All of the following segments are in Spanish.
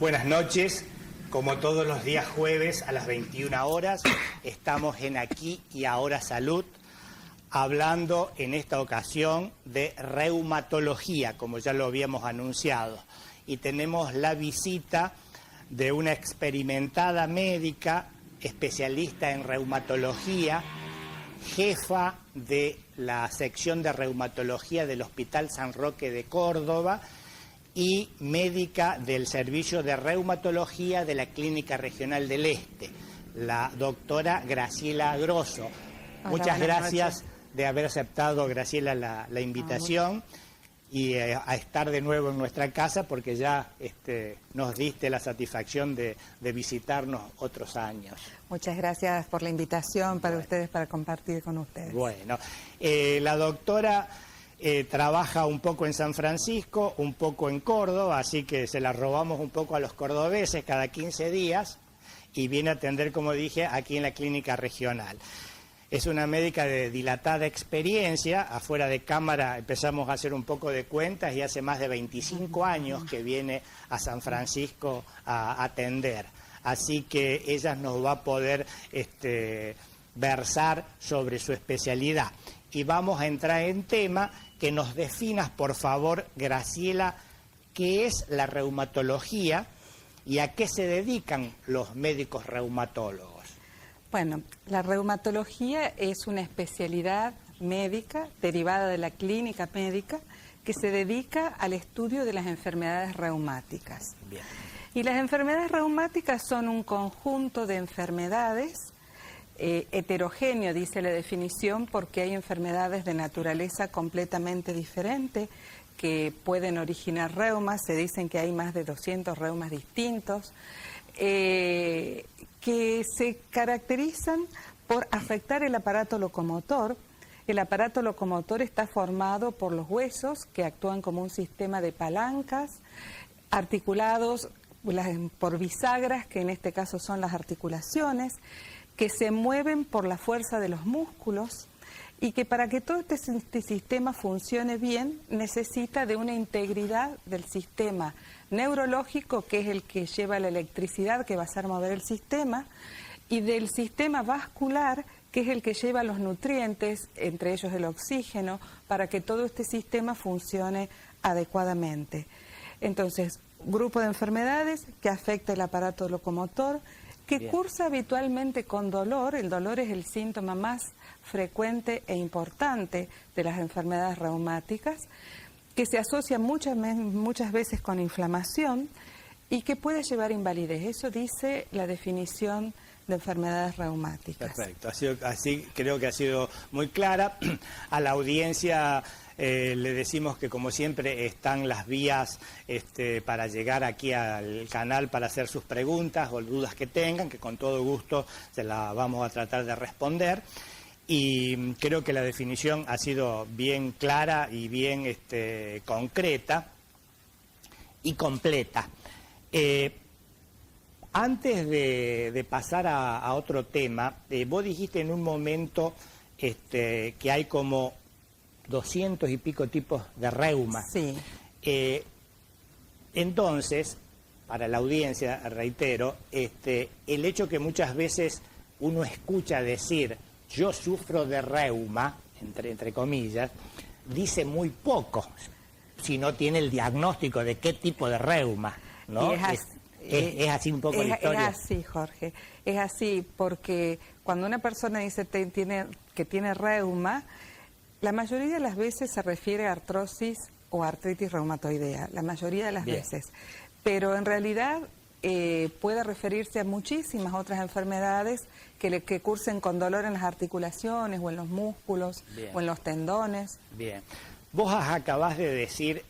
Buenas noches, como todos los días jueves a las 21 horas, estamos en Aquí y Ahora Salud, hablando en esta ocasión de reumatología, como ya lo habíamos anunciado. Y tenemos la visita de una experimentada médica, especialista en reumatología, jefa de la sección de reumatología del Hospital San Roque de Córdoba y médica del servicio de reumatología de la Clínica Regional del Este, la doctora Graciela Grosso. Hola, muchas gracias noches. De haber aceptado, Graciela, la invitación y a estar de nuevo en nuestra casa, porque ya nos diste la satisfacción de visitarnos otros años. Muchas gracias por la invitación para ustedes, para compartir con ustedes. Bueno, la doctora trabaja un poco en San Francisco, un poco en Córdoba, así que se la robamos un poco a los cordobeses cada 15 días y viene a atender, como dije, aquí en la clínica regional. Es una médica de dilatada experiencia, afuera de cámara empezamos a hacer un poco de cuentas y hace más de 25 años que viene a San Francisco a atender. Así que ella nos va a poder versar sobre su especialidad. Y vamos a entrar en tema, que nos definas, por favor, Graciela, qué es la reumatología y a qué se dedican los médicos reumatólogos. Bueno, la reumatología es una especialidad médica derivada de la clínica médica que se dedica al estudio de las enfermedades reumáticas. Bien. Y las enfermedades reumáticas son un conjunto de enfermedades heterogéneo, dice la definición, porque hay enfermedades de naturaleza completamente diferente que pueden originar reumas. Se dicen que hay más de 200 reumas distintos, que se caracterizan por afectar el aparato locomotor. El aparato locomotor está formado por los huesos, que actúan como un sistema de palancas, articulados por bisagras, que en este caso son las articulaciones, que se mueven por la fuerza de los músculos, y que para que todo este sistema funcione bien necesita de una integridad del sistema neurológico, que es el que lleva la electricidad que va a hacer mover el sistema, y del sistema vascular, que es el que lleva los nutrientes, entre ellos el oxígeno, para que todo este sistema funcione adecuadamente. Entonces, grupo de enfermedades que afecta el aparato locomotor, que Bien. cursa habitualmente con dolor. El dolor es el síntoma más frecuente e importante de las enfermedades reumáticas, que se asocia muchas veces con inflamación y que puede llevar a invalidez. Eso dice la definición de enfermedades reumáticas. Perfecto, así creo que ha sido muy clara. A la audiencia le decimos que, como siempre, están las vías para llegar aquí al canal para hacer sus preguntas o dudas que tengan, que con todo gusto se las vamos a tratar de responder. Y creo que la definición ha sido bien clara y bien concreta y completa. Antes de pasar a otro tema, vos dijiste en un momento que hay como 200 y pico tipos de reuma. Sí. Entonces, para la audiencia, reitero, el hecho que muchas veces uno escucha decir yo sufro de reuma, entre comillas, dice muy poco si no tiene el diagnóstico de qué tipo de reuma, ¿no? Es así un poco la historia. Es así, Jorge. Es así porque cuando una persona dice que tiene reuma, la mayoría de las veces se refiere a artrosis o artritis reumatoidea, la mayoría de las veces. Pero en realidad puede referirse a muchísimas otras enfermedades que cursen con dolor en las articulaciones o en los músculos o en los tendones. Bien. Vos acabás de decir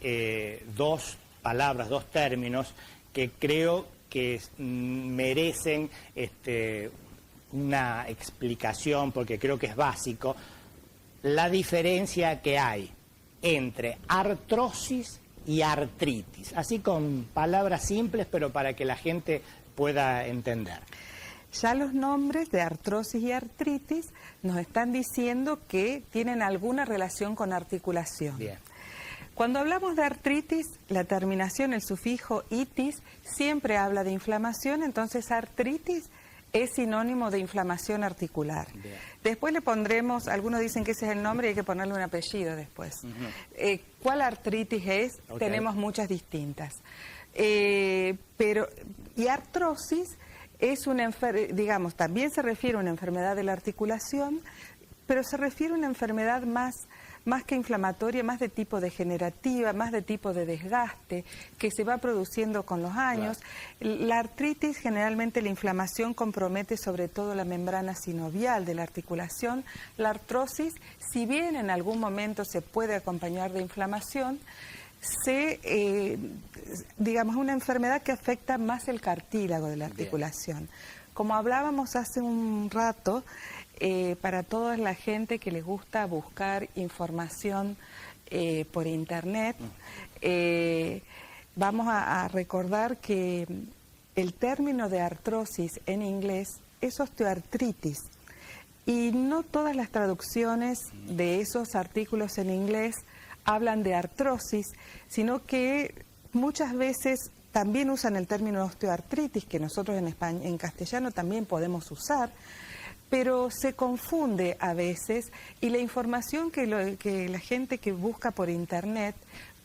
dos palabras, dos términos que creo que merecen una explicación, porque creo que es básico. La diferencia que hay entre artrosis y artritis, así con palabras simples, pero para que la gente pueda entender. Ya los nombres de artrosis y artritis nos están diciendo que tienen alguna relación con articulación. Bien. Cuando hablamos de artritis, la terminación, el sufijo itis, siempre habla de inflamación, entonces artritis es sinónimo de inflamación articular. Bien. Después le pondremos, algunos dicen que ese es el nombre y hay que ponerle un apellido después. ¿Cuál artritis es? Okay. Tenemos muchas distintas. Y artrosis es una digamos, también se refiere a una enfermedad de la articulación, pero se refiere a una enfermedad más que inflamatoria, más de tipo degenerativa, más de tipo de desgaste, que se va produciendo con los años. Claro. La artritis, generalmente la inflamación compromete sobre todo la membrana sinovial de la articulación. La artrosis, si bien en algún momento se puede acompañar de inflamación, digamos, una enfermedad que afecta más el cartílago de la articulación. Bien. Como hablábamos hace un rato, para toda la gente que les gusta buscar información por internet, vamos a recordar que el término de artrosis en inglés es osteoartritis y no todas las traducciones de esos artículos en inglés hablan de artrosis, sino que muchas veces también usan el término osteoartritis, que nosotros en castellano también podemos usar, pero se confunde a veces y la información que la gente que busca por internet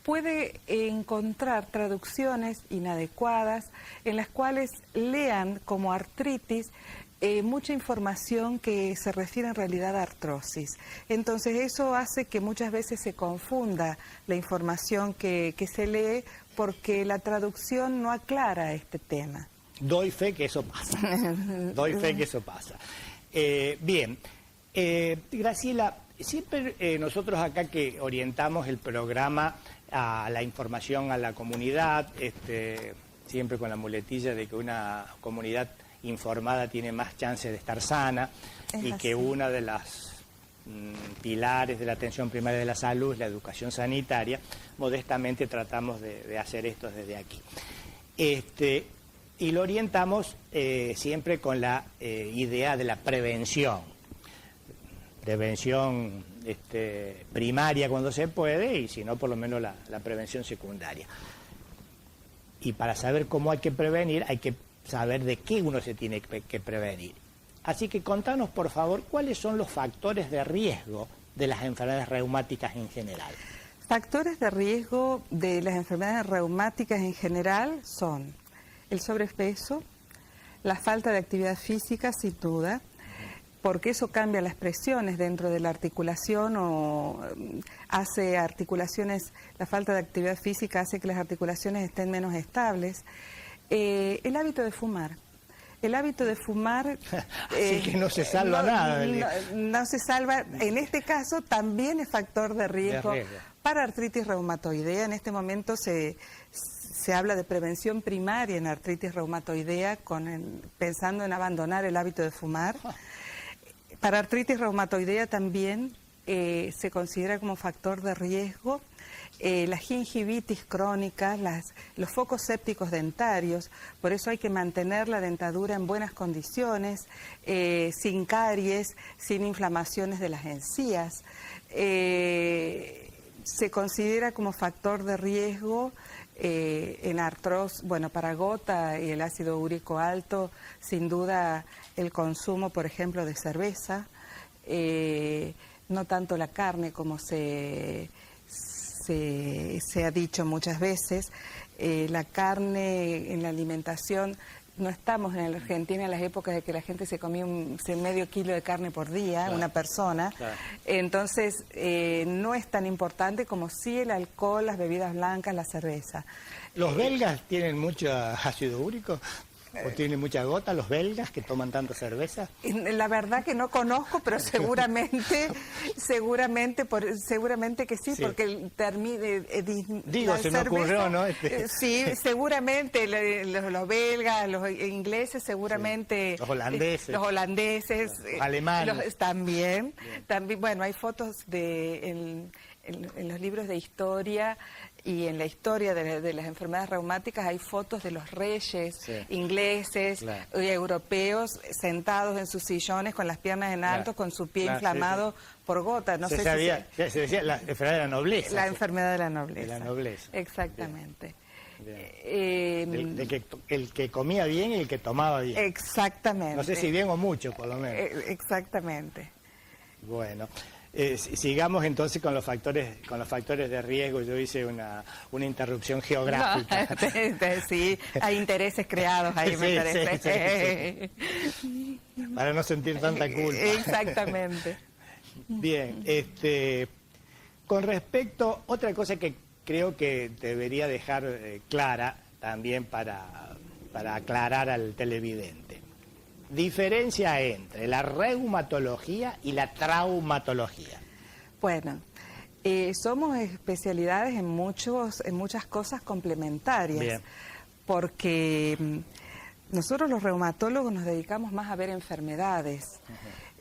puede encontrar traducciones inadecuadas en las cuales lean como artritis mucha información que se refiere en realidad a artrosis. Entonces eso hace que muchas veces se confunda la información que se lee porque la traducción no aclara este tema. Doy fe que eso pasa. Doy fe que eso pasa. Bien, Graciela, siempre nosotros acá que orientamos el programa a la información a la comunidad, siempre con la muletilla de que una comunidad informada tiene más chances de estar sana y que una de las pilares de la atención primaria de la salud es la educación sanitaria. Modestamente tratamos de hacer esto desde aquí. Y lo orientamos siempre con la idea de la prevención primaria cuando se puede y si no por lo menos la prevención secundaria. Y para saber cómo hay que prevenir hay que saber de qué uno se tiene que prevenir. Así que contanos por favor cuáles son los factores de riesgo de las enfermedades reumáticas en general. Factores de riesgo de las enfermedades reumáticas en general son el sobrepeso, la falta de actividad física sin duda, porque eso cambia las presiones dentro de la articulación o hace articulaciones, la falta de actividad física hace que las articulaciones estén menos estables. El hábito de fumar. El hábito de fumar... Así que no se salva nada. No se salva. En este caso también es factor de riesgo para artritis reumatoidea. En este momento se habla de prevención primaria en artritis reumatoidea pensando en abandonar el hábito de fumar. Para artritis reumatoidea también se considera como factor de riesgo la gingivitis crónica, los focos sépticos dentarios, por eso hay que mantener la dentadura en buenas condiciones, sin caries, sin inflamaciones de las encías. Se considera como factor de riesgo en artrosis, para gota y el ácido úrico alto, sin duda el consumo, por ejemplo, de cerveza, no tanto la carne como se ha dicho muchas veces, la carne en la alimentación, no estamos en la Argentina en las épocas de que la gente se comía medio kilo de carne por día, claro, una persona, claro. Entonces no es tan importante como sí el alcohol, las bebidas blancas, la cerveza. ¿Los belgas tienen mucho ácido úrico? ¿O tienen mucha gota los belgas que toman tanta cerveza? La verdad que no conozco, pero seguramente que sí, sí. Porque digo, se me ocurrió, ¿no? Sí, seguramente los belgas, los ingleses, seguramente... Sí. Los holandeses. Los alemanes. También, bueno, hay fotos en los libros de historia y en la historia de las enfermedades reumáticas hay fotos de los reyes ingleses y europeos sentados en sus sillones con las piernas en alto, con su pie inflamado por gota. No sé se decía la enfermedad de la nobleza. La enfermedad de la nobleza. De la nobleza. Exactamente. El que comía bien y el que tomaba bien. Exactamente. No sé si bien o mucho, por lo menos. Exactamente. Bueno. Sigamos entonces con los factores de riesgo. Yo hice una interrupción geográfica. No, sí, hay intereses creados ahí, me parece. Sí. Para no sentir tanta culpa. Exactamente. Bien, con respecto, otra cosa que creo que debería dejar clara también para aclarar al televidente. Diferencia entre la reumatología y la traumatología. Bueno, somos especialidades en muchas cosas complementarias. Bien. Porque nosotros los reumatólogos nos dedicamos más a ver enfermedades.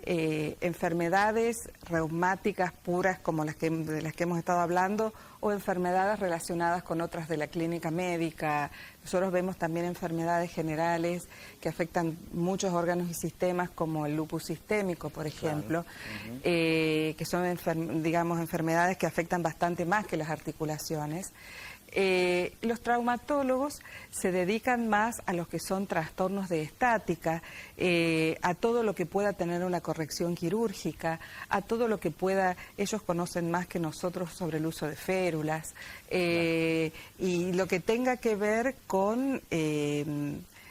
Enfermedades reumáticas puras como de las que hemos estado hablando, o enfermedades relacionadas con otras de la clínica médica. Nosotros vemos también enfermedades generales que afectan muchos órganos y sistemas, como el lupus sistémico, por ejemplo, que son enfermedades que afectan bastante más que las articulaciones. Los traumatólogos se dedican más a los que son trastornos de estática, a todo lo que pueda tener una corrección quirúrgica, a todo lo que pueda, ellos conocen más que nosotros sobre el uso de férulas, y lo que tenga que ver con...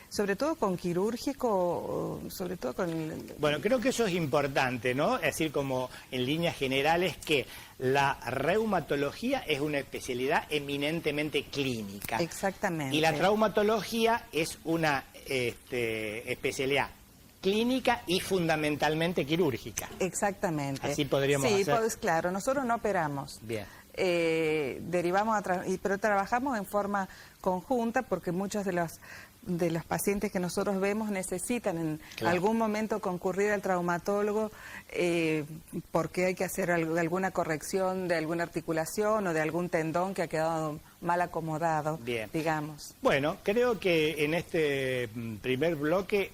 sobre todo con quirúrgico, sobre todo con... Bueno, creo que eso es importante, ¿no? Es decir, como en líneas generales, que la reumatología es una especialidad eminentemente clínica. Exactamente. Y la traumatología es una especialidad clínica y fundamentalmente quirúrgica. Exactamente. Así podríamos hacer. Sí, pues claro, nosotros no operamos. Bien. Derivamos pero trabajamos en forma conjunta, porque muchos de los pacientes que nosotros vemos necesitan en algún momento concurrir al traumatólogo porque hay que hacer alguna corrección de alguna articulación o de algún tendón que ha quedado mal acomodado, digamos. Bueno, creo que en este primer bloque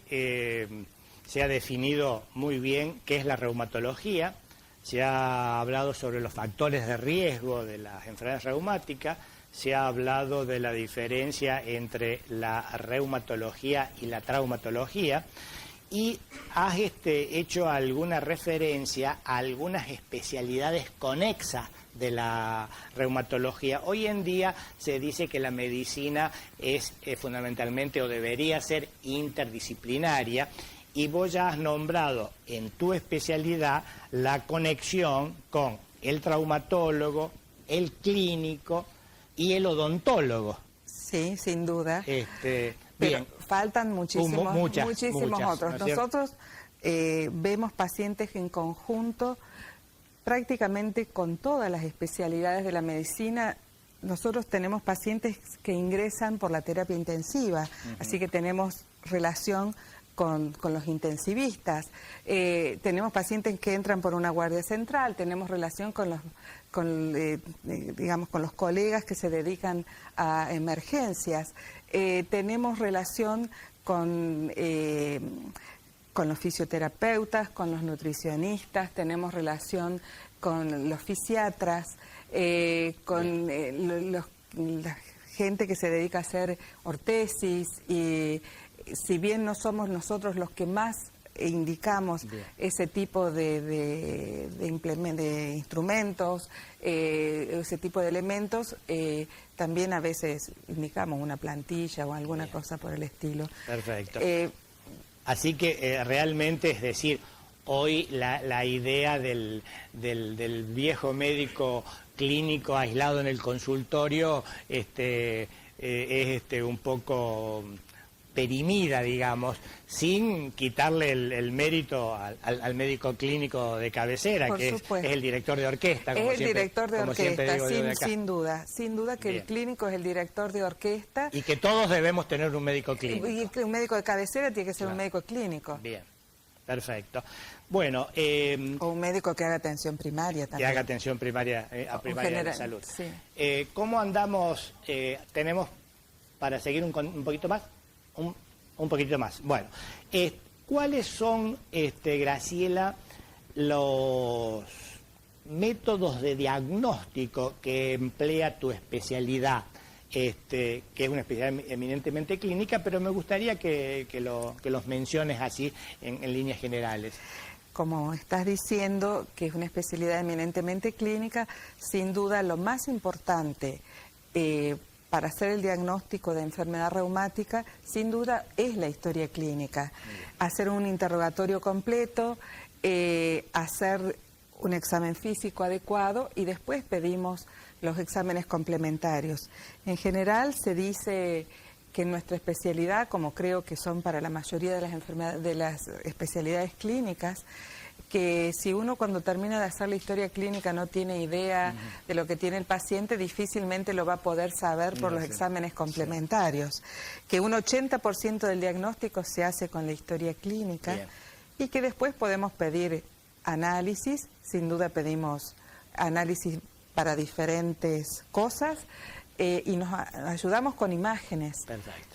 se ha definido muy bien qué es la reumatología. Se ha hablado sobre los factores de riesgo de las enfermedades reumáticas, se ha hablado de la diferencia entre la reumatología y la traumatología, y has hecho alguna referencia a algunas especialidades conexas de la reumatología. Hoy en día se dice que la medicina es fundamentalmente, o debería ser, interdisciplinaria. Y vos ya has nombrado en tu especialidad la conexión con el traumatólogo, el clínico y el odontólogo. Sí, sin duda. Bien. Pero faltan muchísimos otros. ¿no? Nosotros vemos pacientes en conjunto prácticamente con todas las especialidades de la medicina. Nosotros tenemos pacientes que ingresan por la terapia intensiva, así que tenemos relación con los intensivistas. Tenemos pacientes que entran por una guardia central, tenemos relación con los colegas que se dedican a emergencias, tenemos relación con los fisioterapeutas, con los nutricionistas, tenemos relación con los fisiatras, con la gente que se dedica a hacer ortesis, y si bien no somos nosotros los que más indicamos ese tipo de instrumentos, ese tipo de elementos, también a veces indicamos una plantilla o alguna cosa por el estilo. Perfecto. Así que realmente, es decir, hoy la idea del viejo médico clínico aislado en el consultorio es un poco perimida, digamos, sin quitarle el mérito al médico clínico de cabecera, que es el director de orquesta. Es el director de orquesta, sin duda que el clínico es el director de orquesta. Y que todos debemos tener un médico clínico. Y un médico de cabecera tiene que ser un médico clínico. Bien. Perfecto. Bueno, o un médico que haga atención primaria también. Que haga atención primaria, a primaria general, de salud. Sí. ¿Cómo andamos? ¿Tenemos para seguir un poquito más? Un poquito más. Bueno, ¿cuáles son, Graciela, los métodos de diagnóstico que emplea tu especialidad? Que es una especialidad eminentemente clínica, pero me gustaría que los menciones así en líneas generales. Como estás diciendo, que es una especialidad eminentemente clínica, sin duda lo más importante para hacer el diagnóstico de enfermedad reumática, sin duda es la historia clínica. Hacer un interrogatorio completo, hacer un examen físico adecuado y después pedimos los exámenes complementarios. En general se dice que en nuestra especialidad, como creo que son para la mayoría de las enfermedades, de las especialidades clínicas, que si uno cuando termina de hacer la historia clínica no tiene idea de lo que tiene el paciente, difícilmente lo va a poder saber por los exámenes complementarios. Que un 80% del diagnóstico se hace con la historia clínica. Bien. Y que después podemos pedir análisis, sin duda pedimos análisis para diferentes cosas y nos ayudamos con imágenes. Perfecto.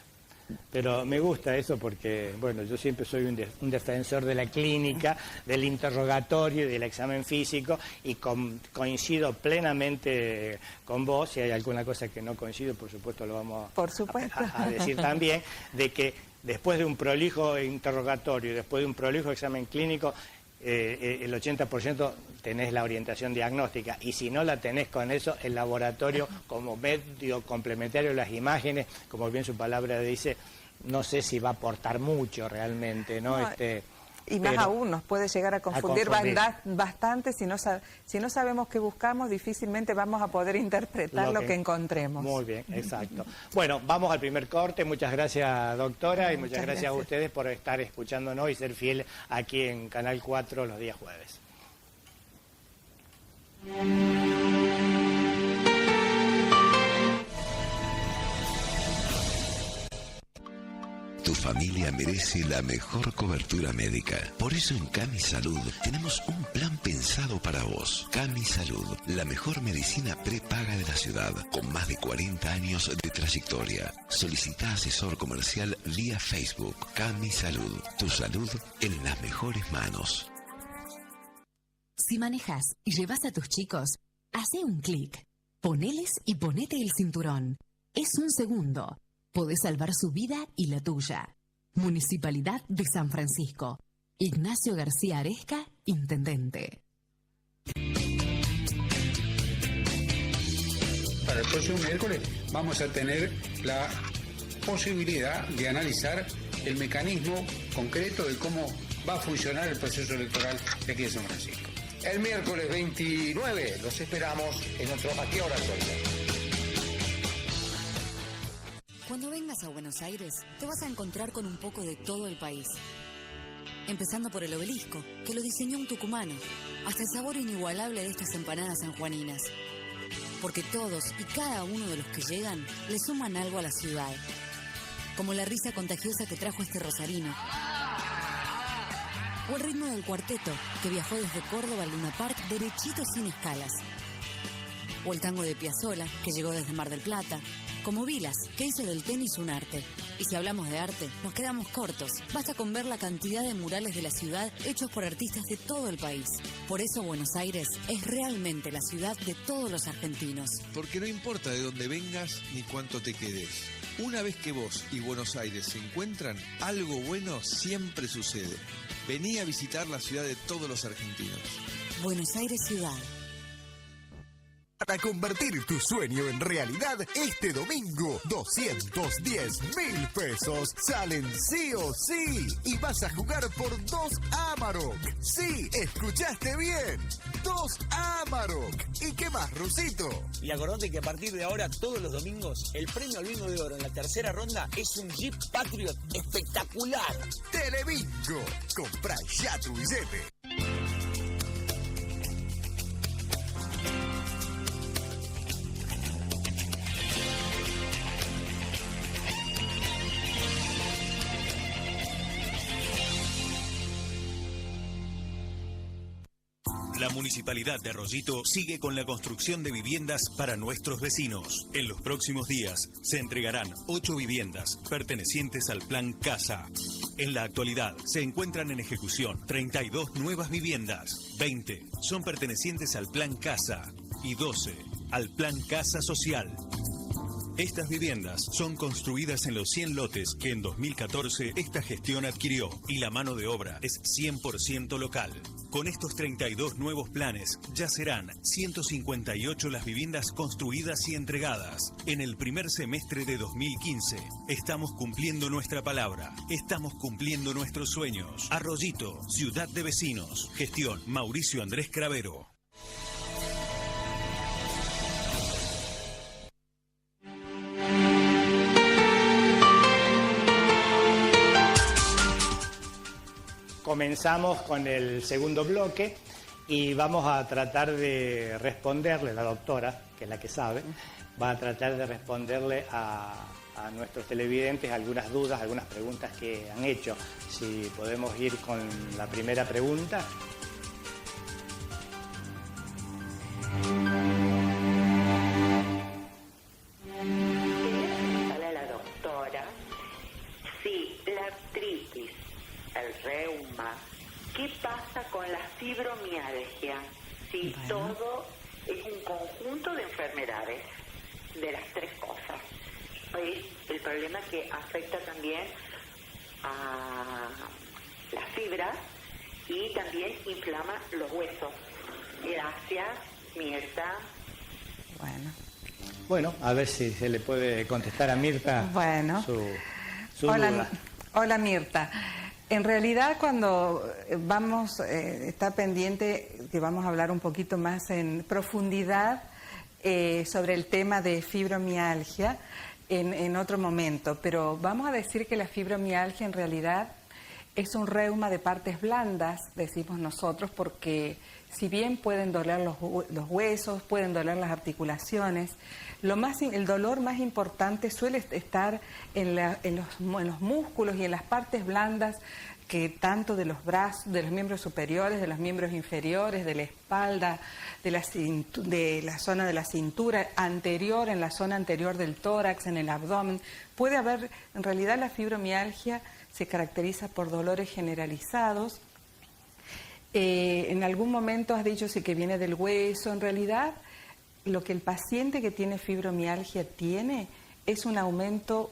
Pero me gusta eso porque, bueno, yo siempre soy un defensor de la clínica, del interrogatorio y del examen físico y coincido plenamente con vos. Si hay alguna cosa que no coincido, por supuesto lo vamos a decir también, de que después de un prolijo interrogatorio y después de un prolijo examen clínico, el 80% tenés la orientación diagnóstica y si no la tenés con eso, el laboratorio como medio complementario, las imágenes, como bien su palabra dice, no sé si va a aportar mucho realmente, ¿no? Y más aún, nos puede llegar a confundir bastante. Si no sabemos qué buscamos, difícilmente vamos a poder interpretar lo que encontremos. Muy bien, exacto. Bueno, vamos al primer corte. Muchas gracias, doctora, y muchas gracias a ustedes por estar escuchándonos y ser fieles aquí en Canal 4 los días jueves. Tu familia merece la mejor cobertura médica. Por eso en Cami Salud tenemos un plan pensado para vos. Cami Salud, la mejor medicina prepaga de la ciudad, con más de 40 años de trayectoria. Solicita asesor comercial vía Facebook. Cami Salud, tu salud en las mejores manos. Si manejas y llevas a tus chicos, hace un clic. Poneles y ponete el cinturón. Es un segundo. Podés salvar su vida y la tuya. Municipalidad de San Francisco. Ignacio García Aresca, Intendente. Para el próximo miércoles vamos a tener la posibilidad de analizar el mecanismo concreto de cómo va a funcionar el proceso electoral de aquí de San Francisco. El miércoles 29 los esperamos en otro ¿A qué hora soy? Cuando vengas a Buenos Aires, te vas a encontrar con un poco de todo el país. Empezando por el obelisco, que lo diseñó un tucumano, hasta el sabor inigualable de estas empanadas sanjuaninas. Porque todos y cada uno de los que llegan le suman algo a la ciudad. Como la risa contagiosa que trajo este rosarino. O el ritmo del cuarteto, que viajó desde Córdoba al Luna Park derechito sin escalas. O el tango de Piazzolla, que llegó desde Mar del Plata. Como Vilas, que hizo del tenis un arte. Y si hablamos de arte, nos quedamos cortos. Basta con ver la cantidad de murales de la ciudad hechos por artistas de todo el país. Por eso Buenos Aires es realmente la ciudad de todos los argentinos. Porque no importa de dónde vengas ni cuánto te quedes. Una vez que vos y Buenos Aires se encuentran, algo bueno siempre sucede. Vení a visitar la ciudad de todos los argentinos. Buenos Aires Ciudad. Para convertir tu sueño en realidad, este domingo 210.000 pesos salen sí o sí y vas a jugar por 2 Amarok. Sí, escuchaste bien, 2 Amarok. ¿Y qué más, Rusito? Y acordate que a partir de ahora, todos los domingos, el premio al Bingo de Oro en la tercera ronda es un Jeep Patriot espectacular. Telebingo, comprá ya tu billete. La Municipalidad de Arroyito sigue con la construcción de viviendas para nuestros vecinos. En los próximos días se entregarán 8 viviendas pertenecientes al Plan Casa. En la actualidad se encuentran en ejecución 32 nuevas viviendas. 20 son pertenecientes al Plan Casa y 12 al Plan Casa Social. Estas viviendas son construidas en los 100 lotes que en 2014 esta gestión adquirió y la mano de obra es 100% local. Con estos 32 nuevos planes ya serán 158 las viviendas construidas y entregadas. En el primer semestre de 2015 estamos cumpliendo nuestra palabra, estamos cumpliendo nuestros sueños. Arroyito, ciudad de vecinos. Gestión Mauricio Andrés Cravero. Comenzamos con el segundo bloque y vamos a tratar de responderle, la doctora, que es la que sabe, va a tratar de responderle a nuestros televidentes algunas dudas, algunas preguntas que han hecho. Si podemos ir con la primera pregunta. A la doctora, si la artritis, el reuma, ¿qué pasa con la fibromialgia? Si todo es un conjunto de enfermedades, de las tres cosas. Es el problema que afecta también a las fibras y también inflama los huesos. Gracias, Mirta. Bueno, a ver si se le puede contestar a Mirta su duda. Hola Mirta. En realidad cuando está pendiente que vamos a hablar un poquito más en profundidad sobre el tema de fibromialgia en otro momento, pero vamos a decir que la fibromialgia en realidad es un reuma de partes blandas, decimos nosotros, porque si bien pueden doler los huesos, pueden doler las articulaciones, el dolor más importante suele estar en los músculos y en las partes blandas, que tanto de los brazos, de los miembros superiores, de los miembros inferiores, de la espalda, de la zona de la cintura anterior, en la zona anterior del tórax, en el abdomen. Puede haber, en realidad la fibromialgia se caracteriza por dolores generalizados. En algún momento has dicho sí que viene del hueso. En realidad, lo que el paciente que tiene fibromialgia tiene es un aumento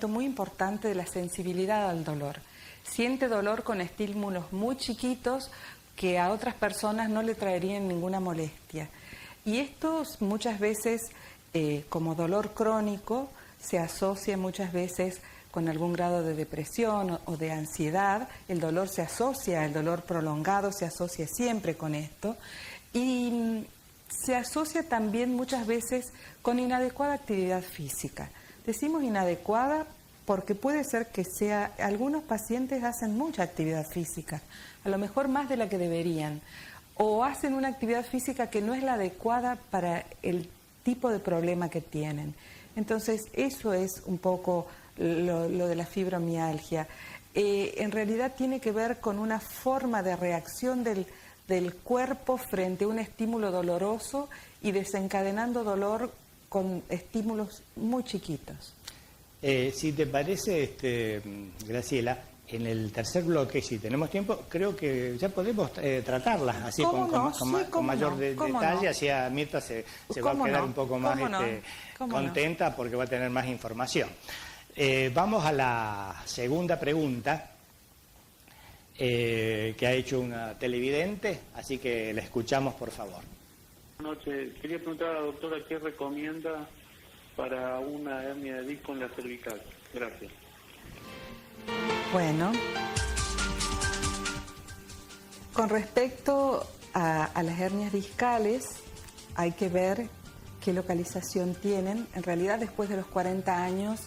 muy importante de la sensibilidad al dolor. Siente dolor con estímulos muy chiquitos que a otras personas no le traerían ninguna molestia. Y esto muchas veces, como dolor crónico, se asocia muchas veces con algún grado de depresión o de ansiedad. El dolor se asocia, el dolor prolongado se asocia siempre con esto. Y se asocia también muchas veces con inadecuada actividad física. Decimos inadecuada porque puede ser que algunos pacientes hacen mucha actividad física, a lo mejor más de la que deberían, o hacen una actividad física que no es la adecuada para el tipo de problema que tienen. Entonces, eso es un poco lo de la fibromialgia. En realidad tiene que ver con una forma de reacción del cuerpo frente a un estímulo doloroso y desencadenando dolor con estímulos muy chiquitos. Si te parece, Graciela, en el tercer bloque, si tenemos tiempo, creo que ya podemos tratarlas así con mayor detalle, así a Mirta se va a quedar un poco más contenta porque va a tener más información. Vamos a la segunda pregunta que ha hecho una televidente, así que la escuchamos, por favor. Buenas noches. Quería preguntar a la doctora qué recomienda para una hernia de disco en la cervical. Gracias. Bueno, con respecto a las hernias discales, hay que ver qué localización tienen. En realidad, después de los 40 años,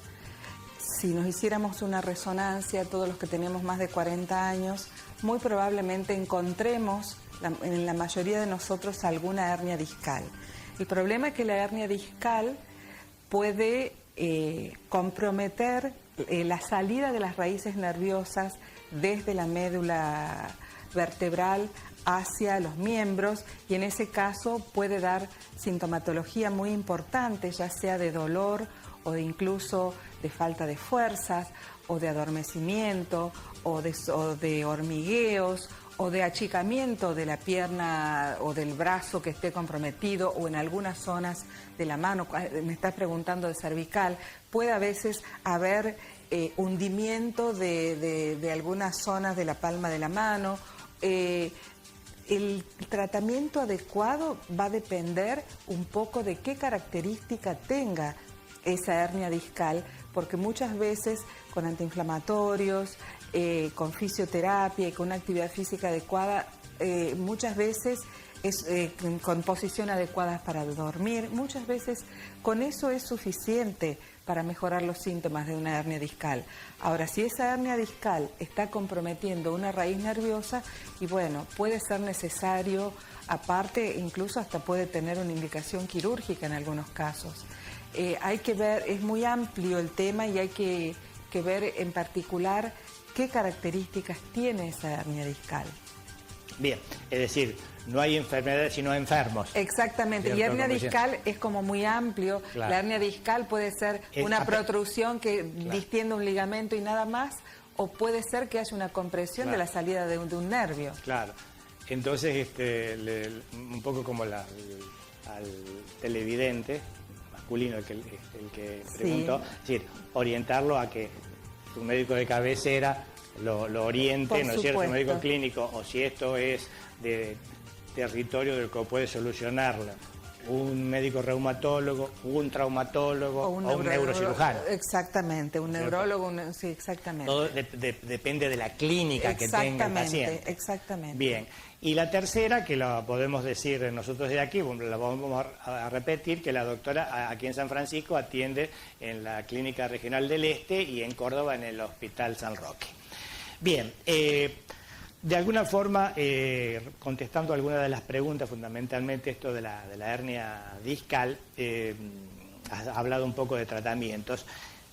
si nos hiciéramos una resonancia, todos los que tenemos más de 40 años, muy probablemente encontremos en la mayoría de nosotros alguna hernia discal. El problema es que la hernia discal puede comprometer la salida de las raíces nerviosas desde la médula vertebral hacia los miembros, y en ese caso puede dar sintomatología muy importante, ya sea de dolor o de incluso de falta de fuerzas, o de adormecimiento, o de hormigueos, o de achicamiento de la pierna o del brazo que esté comprometido, o en algunas zonas de la mano. Me estás preguntando de cervical. Puede a veces haber hundimiento de algunas zonas de la palma de la mano. El tratamiento adecuado va a depender un poco de qué característica tenga esa hernia discal, porque muchas veces con antiinflamatorios, con fisioterapia y con una actividad física adecuada, muchas veces con posición adecuada para dormir, muchas veces con eso es suficiente para mejorar los síntomas de una hernia discal. Ahora, si esa hernia discal está comprometiendo una raíz nerviosa, y bueno, puede ser necesario, aparte, incluso hasta puede tener una indicación quirúrgica en algunos casos. Hay que ver, es muy amplio el tema, y hay que ver en particular qué características tiene esa hernia discal. Bien, es decir, no hay enfermedades sino enfermos. Exactamente, y hernia discal es como muy amplio. Claro. La hernia discal puede ser una protrusión que distiende un ligamento y nada más, o puede ser que haya una compresión de la salida de un nervio. Claro, entonces un poco como al televidente masculino, el que preguntó, es decir, orientarlo a que su médico de cabecera lo oriente, ¿no es cierto?, un médico clínico, o si esto es de territorio del que puede solucionarlo un médico reumatólogo, un traumatólogo o un neurocirujano. Exactamente, un neurólogo, sí, exactamente. Todo depende de la clínica que tenga el paciente. Exactamente. Bien, y la tercera, que la podemos decir nosotros de aquí, la vamos a repetir, que la doctora aquí en San Francisco atiende en la Clínica Regional del Este y en Córdoba en el Hospital San Roque. Bien, de alguna forma, contestando algunas de las preguntas, fundamentalmente esto de la hernia discal, has hablado un poco de tratamientos.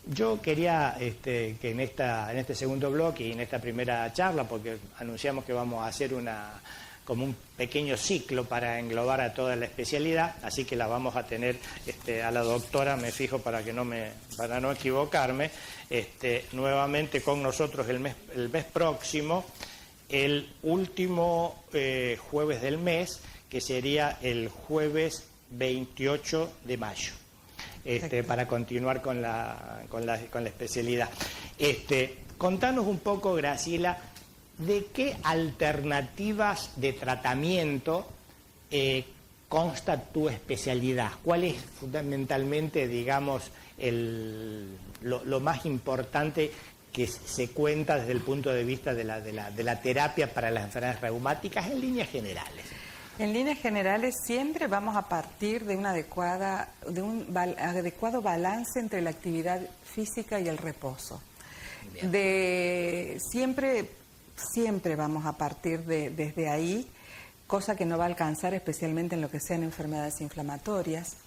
Yo quería que en este segundo bloque y en esta primera charla, porque anunciamos que vamos a hacer como un pequeño ciclo para englobar a toda la especialidad, así que la vamos a tener a la doctora, me fijo para no equivocarme, nuevamente con nosotros el mes próximo, el último jueves del mes, que sería el jueves 28 de mayo, para continuar con la especialidad. Contanos un poco, Graciela, ¿de qué alternativas de tratamiento consta tu especialidad? ¿Cuál es fundamentalmente, digamos, lo más importante que se cuenta desde el punto de vista de la terapia para las enfermedades reumáticas en líneas generales? En líneas generales siempre vamos a partir de un adecuado balance entre la actividad física y el reposo. Siempre vamos a partir desde ahí, cosa que no va a alcanzar especialmente en lo que sean enfermedades inflamatorias.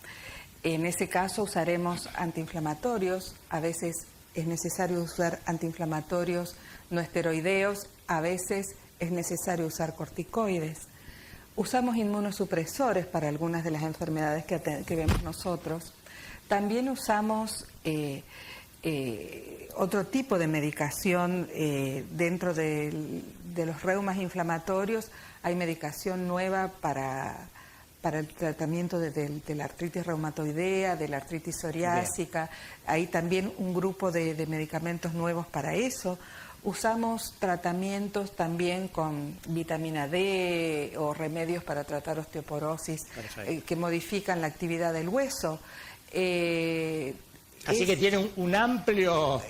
En ese caso usaremos antiinflamatorios, a veces es necesario usar antiinflamatorios no esteroideos, a veces es necesario usar corticoides. Usamos inmunosupresores para algunas de las enfermedades que vemos nosotros. También usamos otro tipo de medicación dentro de los reumas inflamatorios. Hay medicación nueva para el tratamiento de la artritis reumatoidea, de la artritis psoriásica. Hay también un grupo de medicamentos nuevos para eso. Usamos tratamientos también con vitamina D o remedios para tratar osteoporosis que modifican la actividad del hueso. Así que tiene una amplia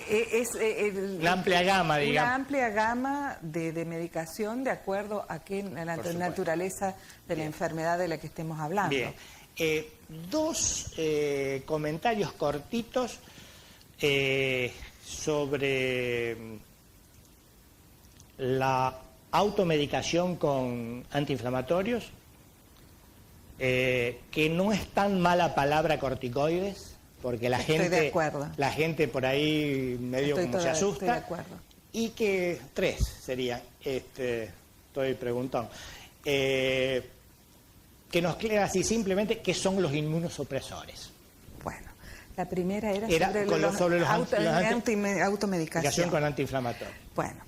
gama, digamos. Una amplia gama de medicación de acuerdo a la naturaleza de la enfermedad de la que estemos hablando. Bien. Dos comentarios cortitos sobre la automedicación con antiinflamatorios, que no es tan mala palabra corticoides, porque la gente por ahí medio como se asusta. Estoy de acuerdo. Y que tres estoy preguntando. Que nos crea así simplemente qué son los inmunosupresores. Bueno, la primera era sobre los automedicación con antiinflamatorio. Bueno,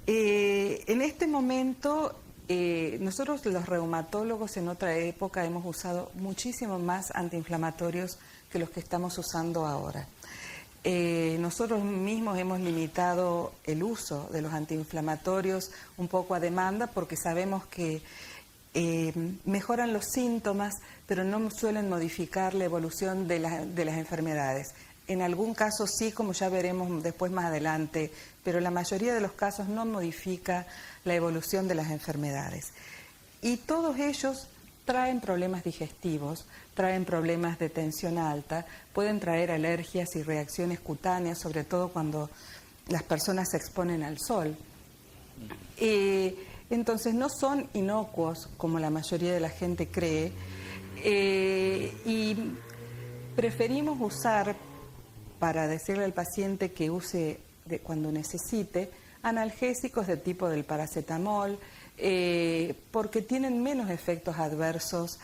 en este momento nosotros los reumatólogos en otra época hemos usado muchísimo más antiinflamatorios que los que estamos usando ahora. Nosotros mismos hemos limitado el uso de los antiinflamatorios un poco a demanda porque sabemos que mejoran los síntomas, pero no suelen modificar la evolución de las enfermedades. En algún caso sí, como ya veremos después más adelante, pero la mayoría de los casos no modifica la evolución de las enfermedades. Y todos ellos traen problemas digestivos, traen problemas de tensión alta, pueden traer alergias y reacciones cutáneas, sobre todo cuando las personas se exponen al sol. Entonces no son inocuos como la mayoría de la gente cree, y preferimos usar, para decirle al paciente que use cuando necesite, analgésicos de tipo del paracetamol, porque tienen menos efectos adversos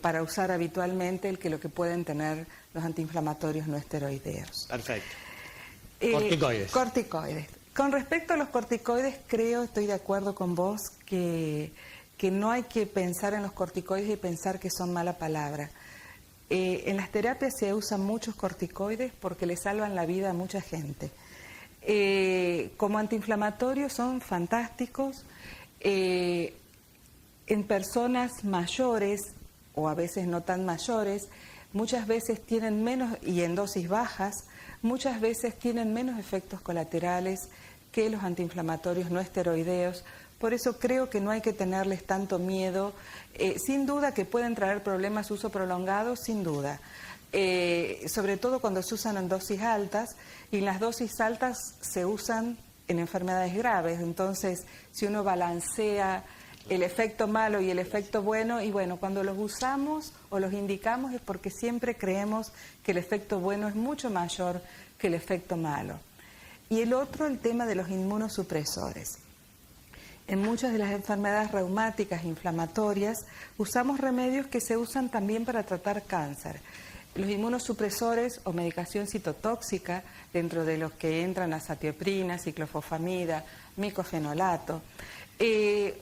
para usar habitualmente que lo que pueden tener los antiinflamatorios no esteroideos. Perfecto. Corticoides. Corticoides. Con respecto a los corticoides, estoy de acuerdo con vos que no hay que pensar en los corticoides y pensar que son mala palabra. En las terapias se usan muchos corticoides porque le salvan la vida a mucha gente. Como antiinflamatorios son fantásticos. En personas mayores o a veces no tan mayores, muchas veces tienen menos, y en dosis bajas, muchas veces tienen menos efectos colaterales que los antiinflamatorios no esteroideos. Por eso creo que no hay que tenerles tanto miedo. Sin duda que pueden traer problemas uso prolongado, sin duda. Sobre todo cuando se usan en dosis altas, y las dosis altas se usan en enfermedades graves. Entonces, si uno balancea el efecto malo y el efecto bueno, y bueno, cuando los usamos o los indicamos es porque siempre creemos que el efecto bueno es mucho mayor que el efecto malo. Y el otro, el tema de los inmunosupresores. En muchas de las enfermedades reumáticas inflamatorias usamos remedios que se usan también para tratar cáncer. Los inmunosupresores o medicación citotóxica, dentro de los que entran azatioprina, ciclofosfamida, micofenolato,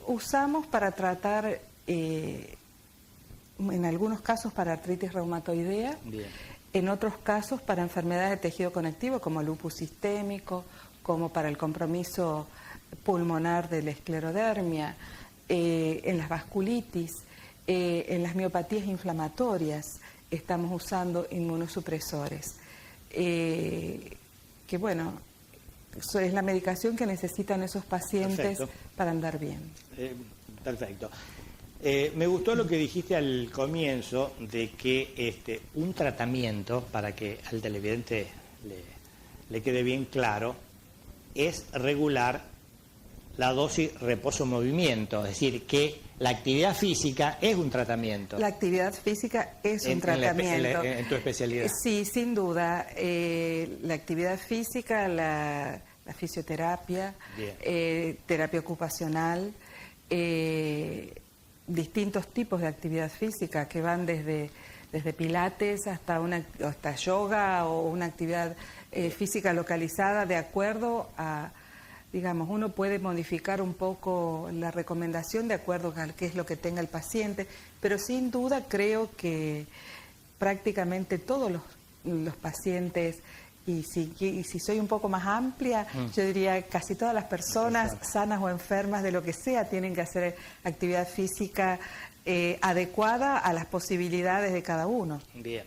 usamos para tratar, en algunos casos para artritis reumatoidea, bien, en otros casos para enfermedades de tejido conectivo como lupus sistémico, como para el compromiso pulmonar de la esclerodermia, en las vasculitis, en las miopatías inflamatorias estamos usando inmunosupresores, que bueno, eso es la medicación que necesitan esos pacientes. Perfecto. Para andar bien. Perfecto. Me gustó lo que dijiste al comienzo de que un tratamiento, para que al televidente le quede bien claro, es regular la dosis reposo-movimiento, es decir, que la actividad física es un tratamiento. La actividad física es un tratamiento. En tu especialidad. Sí, sin duda. La actividad física, la fisioterapia, terapia ocupacional, distintos tipos de actividad física que van desde pilates hasta yoga o una actividad física localizada de acuerdo a, digamos, uno puede modificar un poco la recomendación de acuerdo a qué es lo que tenga el paciente, pero sin duda creo que prácticamente todos los pacientes, y si soy un poco más amplia, yo diría casi todas las personas sanas o enfermas de lo que sea tienen que hacer actividad física adecuada a las posibilidades de cada uno. Bien,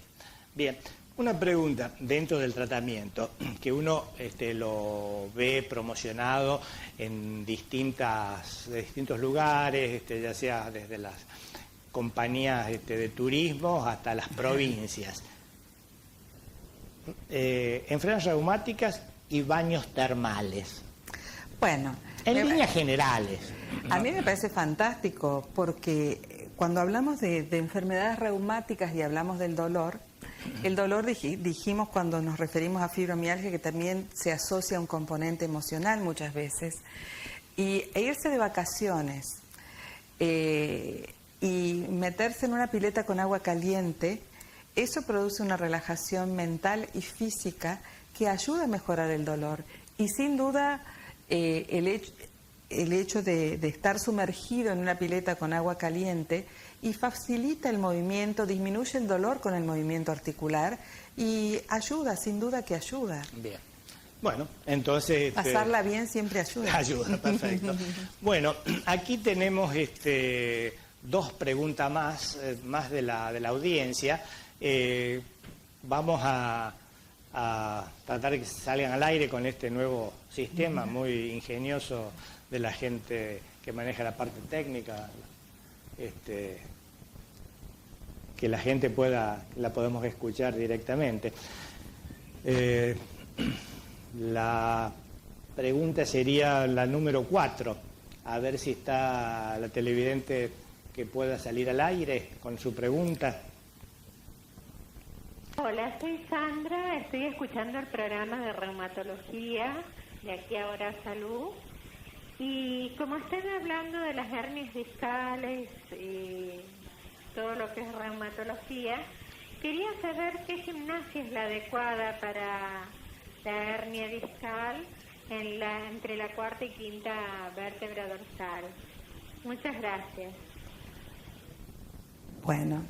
bien. Una pregunta dentro del tratamiento, que uno lo ve promocionado en distintos lugares, ya sea desde las compañías de turismo hasta las provincias. Enfermedades reumáticas y baños termales. Bueno, en líneas generales. A mí me parece fantástico porque cuando hablamos de enfermedades reumáticas y hablamos del dolor, el dolor dijimos cuando nos referimos a fibromialgia que también se asocia a un componente emocional muchas veces. e irse de vacaciones y meterse en una pileta con agua caliente, eso produce una relajación mental y física que ayuda a mejorar el dolor. Y sin duda el hecho de estar sumergido en una pileta con agua caliente y facilita el movimiento, disminuye el dolor con el movimiento articular y ayuda, sin duda que ayuda. Bien. Bueno, entonces... Pasarla bien siempre ayuda. Ayuda, perfecto. Bueno, aquí tenemos dos preguntas más de la audiencia. Vamos a tratar de que salgan al aire con este nuevo sistema muy ingenioso de la gente que maneja la parte técnica, que la gente la podemos escuchar directamente. La pregunta sería la número 4, a ver si está la televidente que pueda salir al aire con su pregunta. Hola, soy Sandra, estoy escuchando el programa de reumatología de Aquí Ahora Salud, y como están hablando de las hernias discales y todo lo que es reumatología, quería saber qué gimnasia es la adecuada para la hernia discal entre la cuarta y quinta vértebra dorsal. Muchas gracias. Bueno,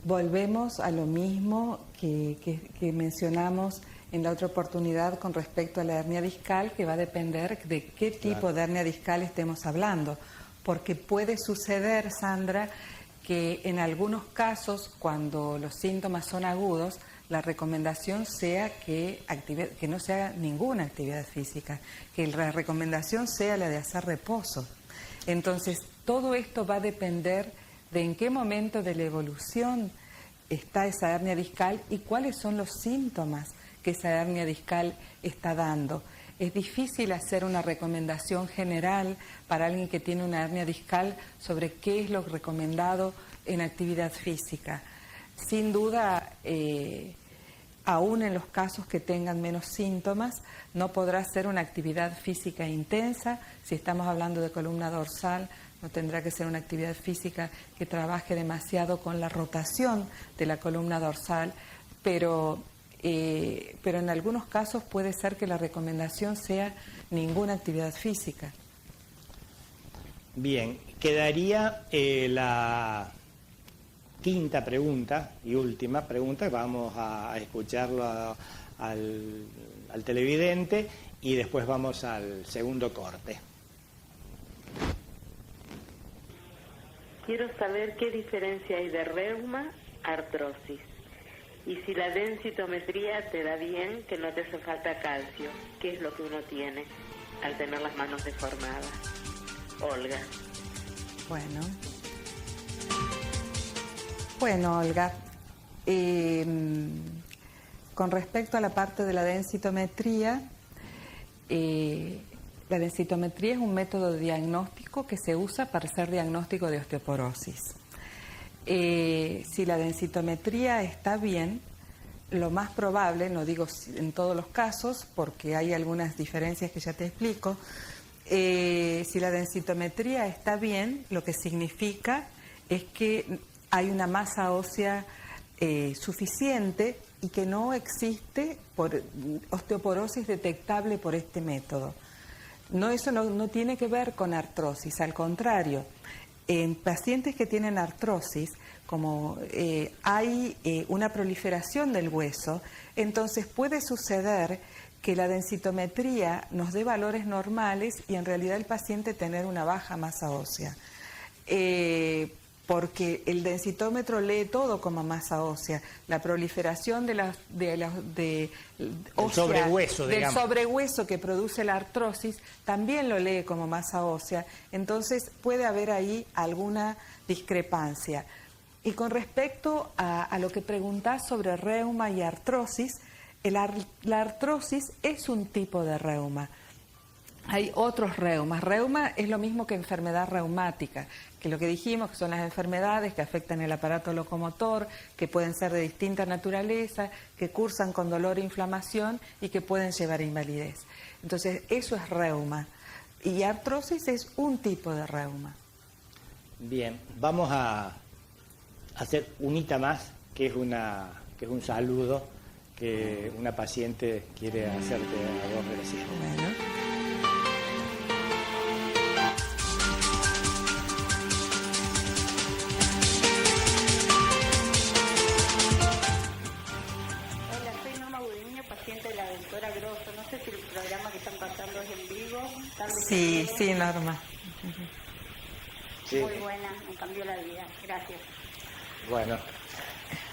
volvemos a lo mismo que mencionamos en la otra oportunidad con respecto a la hernia discal, que va a depender de qué tipo de hernia discal estemos hablando, porque puede suceder, Sandra, que en algunos casos, cuando los síntomas son agudos, la recomendación sea que no se haga ninguna actividad física, que la recomendación sea la de hacer reposo. Entonces, todo esto va a depender de en qué momento de la evolución está esa hernia discal y cuáles son los síntomas que esa hernia discal está dando. Es difícil hacer una recomendación general para alguien que tiene una hernia discal sobre qué es lo recomendado en actividad física. Sin duda, aún en los casos que tengan menos síntomas, no podrá ser una actividad física intensa. Si estamos hablando de columna dorsal, no tendrá que ser una actividad física que trabaje demasiado con la rotación de la columna dorsal, pero en algunos casos puede ser que la recomendación sea ninguna actividad física. Bien, quedaría la quinta pregunta y última pregunta, vamos a escucharlo al televidente y después vamos al segundo corte. Quiero saber qué diferencia hay de reuma a artrosis. Y si la densitometría te da bien, que no te hace falta calcio, ¿qué es lo que uno tiene al tener las manos deformadas? Olga. Bueno, Olga, con respecto a la parte de la densitometría, la densitometría es un método de diagnóstico que se usa para hacer diagnóstico de osteoporosis. Si la densitometría está bien, lo más probable, no digo en todos los casos, porque hay algunas diferencias que ya te explico, si la densitometría está bien, lo que significa es que hay una masa ósea suficiente y que no existe osteoporosis detectable por este método. Eso no tiene que ver con artrosis, al contrario. En pacientes que tienen artrosis, como hay una proliferación del hueso, entonces puede suceder que la densitometría nos dé valores normales y en realidad el paciente tener una baja masa ósea. Porque el densitómetro lee todo como masa ósea. La proliferación del sobrehueso que produce la artrosis también lo lee como masa ósea. Entonces puede haber ahí alguna discrepancia. Y con respecto a lo que preguntás sobre reuma y artrosis, la artrosis es un tipo de reuma. Hay otros reumas. Reuma es lo mismo que enfermedad reumática, que lo que dijimos que son las enfermedades que afectan el aparato locomotor, que pueden ser de distinta naturaleza, que cursan con dolor e inflamación y que pueden llevar a invalidez. Entonces, eso es reuma. Y artrosis es un tipo de reuma. Bien, vamos a hacer unita más, que es un saludo que una paciente quiere hacerte a vos, Graciela. Bueno. Hola, soy Norma Budiño, paciente de la doctora Grosso. No sé si el programa que están pasando es en vivo. Sí, sí, Norma. Sí. Muy buena, me cambió la vida. Gracias. Bueno,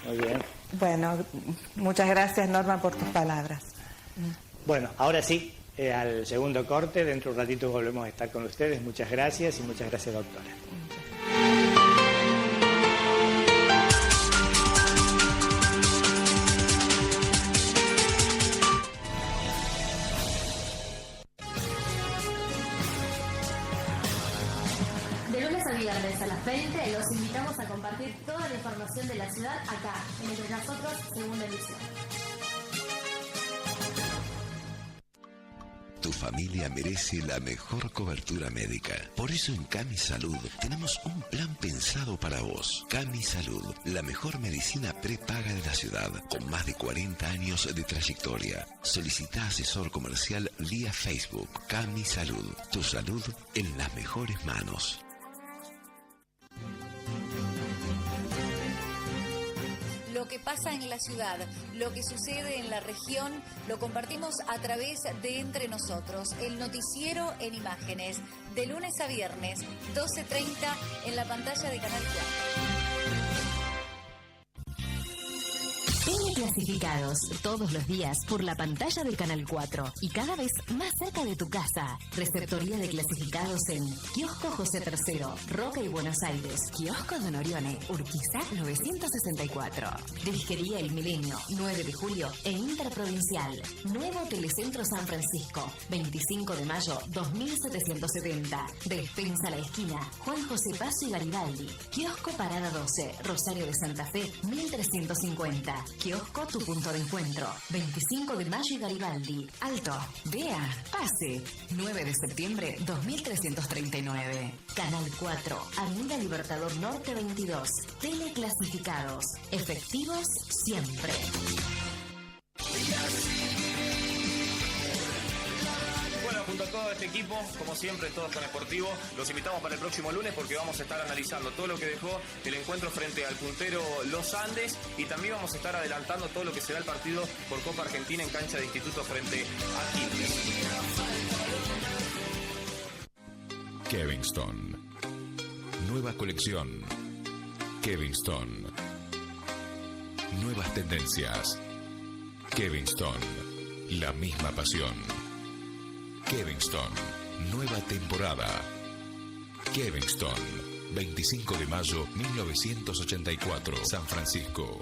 muy bien. Bueno, muchas gracias, Norma, por tus palabras. Bueno, ahora sí, al segundo corte. Dentro de un ratito volvemos a estar con ustedes. Muchas gracias y muchas gracias, doctora. De lunes a viernes a las 20 los invitamos a compartir toda la información de la ciudad acá, en Entre Nosotros, segunda emisión. Tu familia merece la mejor cobertura médica. Por eso en Cami Salud tenemos un plan pensado para vos. Cami Salud, la mejor medicina prepaga de la ciudad, con más de 40 años de trayectoria. Solicita asesor comercial vía Facebook. Cami Salud, tu salud en las mejores manos. Lo que pasa en la ciudad, lo que sucede en la región, lo compartimos a través de Entre Nosotros, el noticiero en imágenes, de lunes a viernes, 12:30 en la pantalla de Canal 4. Teleclasificados, todos los días por la pantalla del Canal 4 y cada vez más cerca de tu casa. Receptoría de clasificados en Kiosco José III, Roca y Buenos Aires, Kiosco Don Orione, Urquiza 964. Disquería El Milenio, 9 de julio e Interprovincial. Nuevo Telecentro San Francisco, 25 de mayo 2770. Despensa La Esquina, Juan José Paso y Garibaldi. Kiosco Parada 12, Rosario de Santa Fe 1350. Kiosco Tu Punto de Encuentro, 25 de mayo y Garibaldi. Alto, vea, pase. 9 de septiembre 2339. Canal 4, Avenida Libertador Norte 22. Teleclasificados. Efectivos siempre. Bueno, junto a todo este equipo, como siempre, todos con Sportivo, los invitamos para el próximo lunes porque vamos a estar analizando todo lo que dejó el encuentro frente al puntero Los Andes y también vamos a estar adelantando todo lo que será el partido por Copa Argentina en cancha de Instituto frente a Quilmes. Kevinston. Nueva colección. Kevinston. Nuevas tendencias. Kevinston. La misma pasión. Kevinston, nueva temporada. Kevinston, 25 de mayo 1984, San Francisco.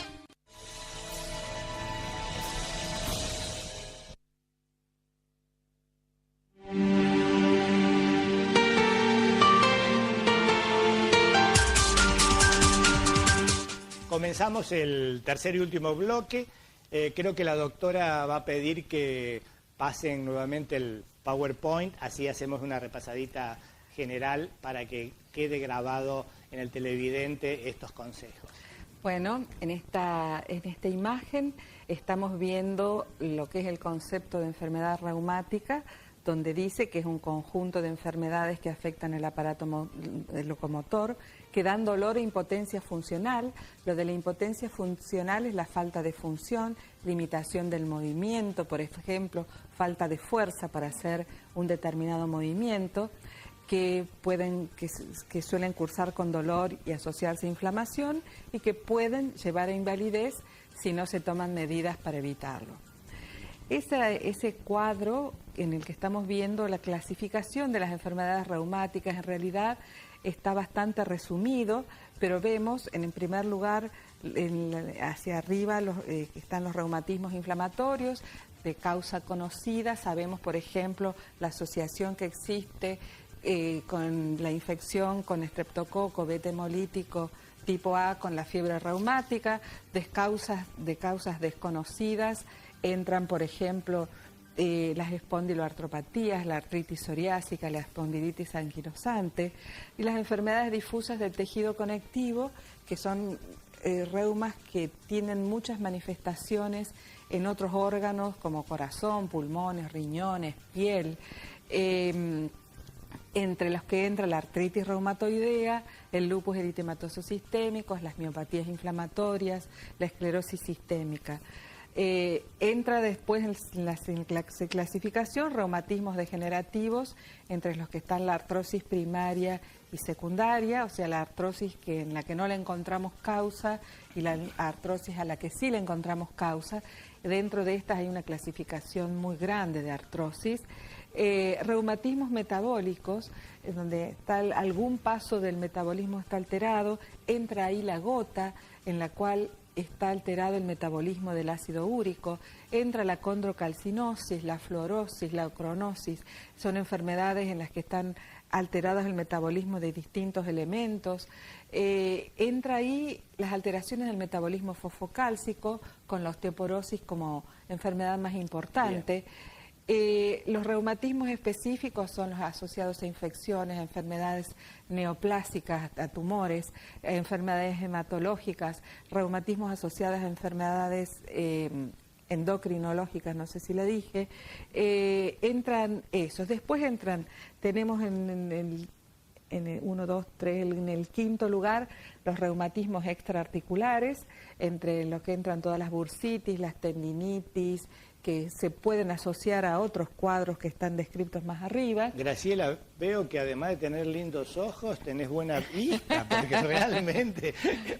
Comenzamos el tercer y último bloque. Creo que la doctora va a pedir que pasen nuevamente el PowerPoint, así hacemos una repasadita general para que quede grabado en el televidente estos consejos. Bueno, en esta imagen estamos viendo lo que es el concepto de enfermedad reumática, donde dice que es un conjunto de enfermedades que afectan el aparato locomotor, que dan dolor e impotencia funcional. Lo de la impotencia funcional es la falta de función, limitación del movimiento, por ejemplo, falta de fuerza para hacer un determinado movimiento, que suelen cursar con dolor y asociarse a inflamación y que pueden llevar a invalidez si no se toman medidas para evitarlo. Ese cuadro en el que estamos viendo la clasificación de las enfermedades reumáticas en realidad está bastante resumido, pero vemos en primer lugar hacia arriba están los reumatismos inflamatorios de causa conocida. Sabemos, por ejemplo, la asociación que existe con la infección con estreptococo beta hemolítico tipo A con la fiebre reumática. De causas desconocidas entran, por ejemplo, las espondiloartropatías, la artritis psoriásica, la espondilitis anquilosante y las enfermedades difusas del tejido conectivo, que son reumas que tienen muchas manifestaciones en otros órganos como corazón, pulmones, riñones, piel, entre los que entra la artritis reumatoidea, el lupus eritematoso sistémico, las miopatías inflamatorias, la esclerosis sistémica. Entra después en la clasificación reumatismos degenerativos, entre los que están la artrosis primaria y secundaria, o sea, la artrosis en la que no le encontramos causa y la artrosis a la que sí le encontramos causa. Dentro de estas hay una clasificación muy grande de artrosis. Reumatismos metabólicos, en donde está algún paso del metabolismo está alterado, entra ahí la gota, en la cual está alterado el metabolismo del ácido úrico, entra la condrocalcinosis, la fluorosis, la cronosis, son enfermedades en las que están alteradas el metabolismo de distintos elementos. Entra ahí las alteraciones del metabolismo fosfocálcico, con la osteoporosis como enfermedad más importante. Los reumatismos específicos son los asociados a infecciones, a enfermedades neoplásicas, a tumores, a enfermedades hematológicas, reumatismos asociados a enfermedades endocrinológicas, no sé si le dije. Entran esos. Después tenemos en el quinto lugar los reumatismos extraarticulares, entre los que entran todas las bursitis, las tendinitis, que se pueden asociar a otros cuadros que están descritos más arriba. Graciela, veo que además de tener lindos ojos, tenés buena vista, porque realmente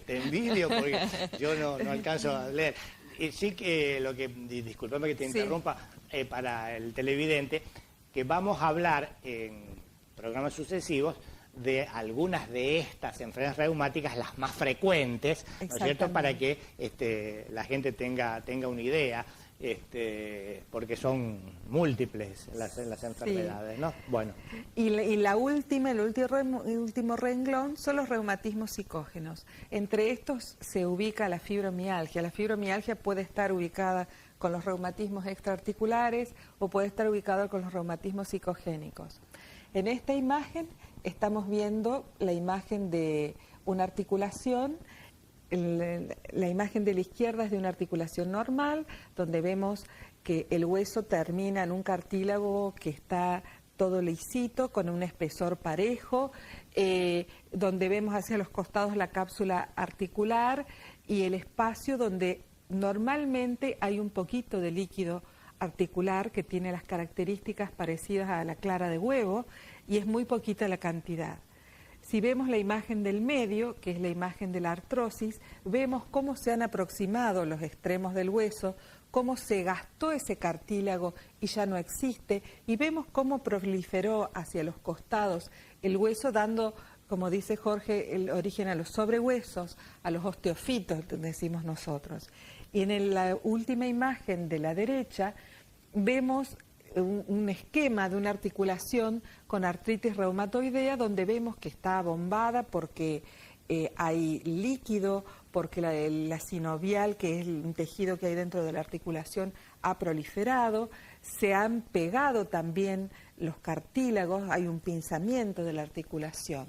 te envidio, porque yo no alcanzo a leer. Sí que disculpame que te interrumpa, para el televidente, que vamos a hablar en programas sucesivos de algunas de estas enfermedades reumáticas, las más frecuentes, ¿no es cierto?, para que la gente tenga una idea. Porque son múltiples las enfermedades, ¿no? Bueno. Y el último renglón son los reumatismos psicógenos. Entre estos se ubica la fibromialgia. La fibromialgia puede estar ubicada con los reumatismos extraarticulares o puede estar ubicada con los reumatismos psicogénicos. En esta imagen estamos viendo la imagen de una articulación. La imagen de la izquierda es de una articulación normal, donde vemos que el hueso termina en un cartílago que está todo lisito, con un espesor parejo, donde vemos hacia los costados la cápsula articular y el espacio donde normalmente hay un poquito de líquido articular que tiene las características parecidas a la clara de huevo y es muy poquita la cantidad. Si vemos la imagen del medio, que es la imagen de la artrosis, vemos cómo se han aproximado los extremos del hueso, cómo se gastó ese cartílago y ya no existe, y vemos cómo proliferó hacia los costados el hueso, dando, como dice Jorge, el origen a los sobrehuesos, a los osteofitos, decimos nosotros. Y en la última imagen de la derecha vemos un esquema de una articulación con artritis reumatoidea, donde vemos que está bombada porque hay líquido, porque la sinovial, que es un tejido que hay dentro de la articulación, ha proliferado, se han pegado también los cartílagos, hay un pinzamiento de la articulación.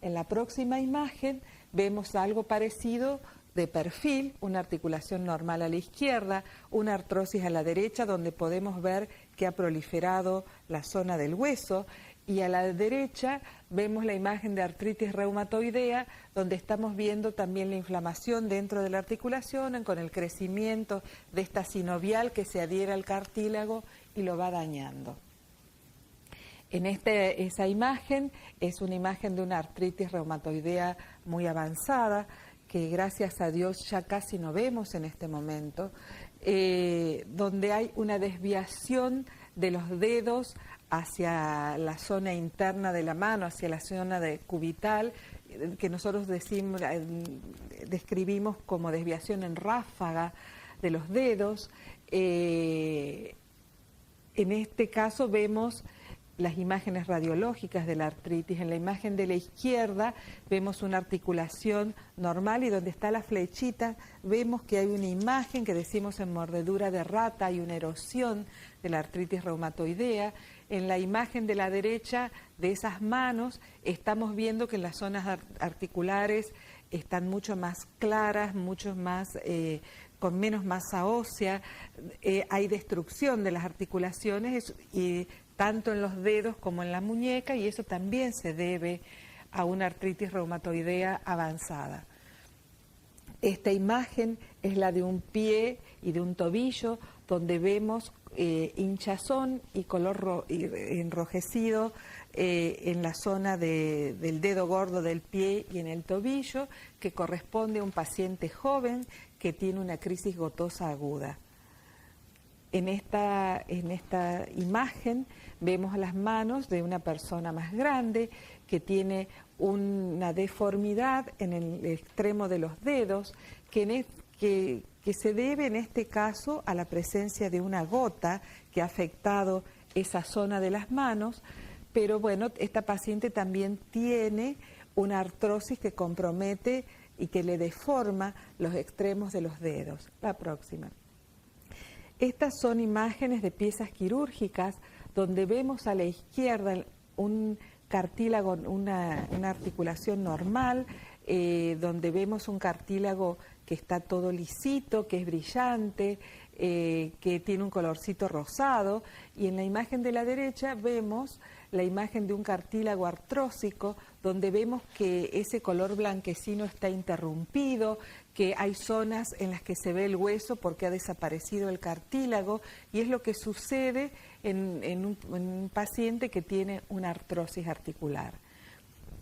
En la próxima imagen vemos algo parecido de perfil, una articulación normal a la izquierda, una artrosis a la derecha, donde podemos ver que ha proliferado la zona del hueso, y a la derecha vemos la imagen de artritis reumatoidea, donde estamos viendo también la inflamación dentro de la articulación, con el crecimiento de esta sinovial que se adhiere al cartílago y lo va dañando. Esa imagen es una imagen de una artritis reumatoidea muy avanzada, que gracias a Dios ya casi no vemos en este momento, donde hay una desviación de los dedos hacia la zona interna de la mano, hacia la zona cubital, que nosotros describimos como desviación en ráfaga de los dedos. En este caso vemos las imágenes radiológicas de la artritis. En la imagen de la izquierda vemos una articulación normal y donde está la flechita vemos que hay una imagen que decimos en mordedura de rata, hay una erosión de la artritis reumatoidea. En la imagen de la derecha de esas manos estamos viendo que en las zonas articulares están mucho más claras, mucho más con menos masa ósea, hay destrucción de las articulaciones y tanto en los dedos como en la muñeca, y eso también se debe a una artritis reumatoidea avanzada. Esta imagen es la de un pie y de un tobillo, donde vemos hinchazón y color enrojecido en la zona del dedo gordo del pie y en el tobillo, que corresponde a un paciente joven que tiene una crisis gotosa aguda. En esta imagen vemos las manos de una persona más grande que tiene una deformidad en el extremo de los dedos que se debe en este caso a la presencia de una gota que ha afectado esa zona de las manos, pero bueno, esta paciente también tiene una artrosis que compromete y que le deforma los extremos de los dedos. La próxima. Estas son imágenes de piezas quirúrgicas donde vemos a la izquierda un cartílago, una articulación normal, donde vemos un cartílago que está todo lisito, que es brillante, que tiene un colorcito rosado, y en la imagen de la derecha vemos la imagen de un cartílago artrósico, donde vemos que ese color blanquecino está interrumpido, que hay zonas en las que se ve el hueso porque ha desaparecido el cartílago, y es lo que sucede en un paciente que tiene una artrosis articular.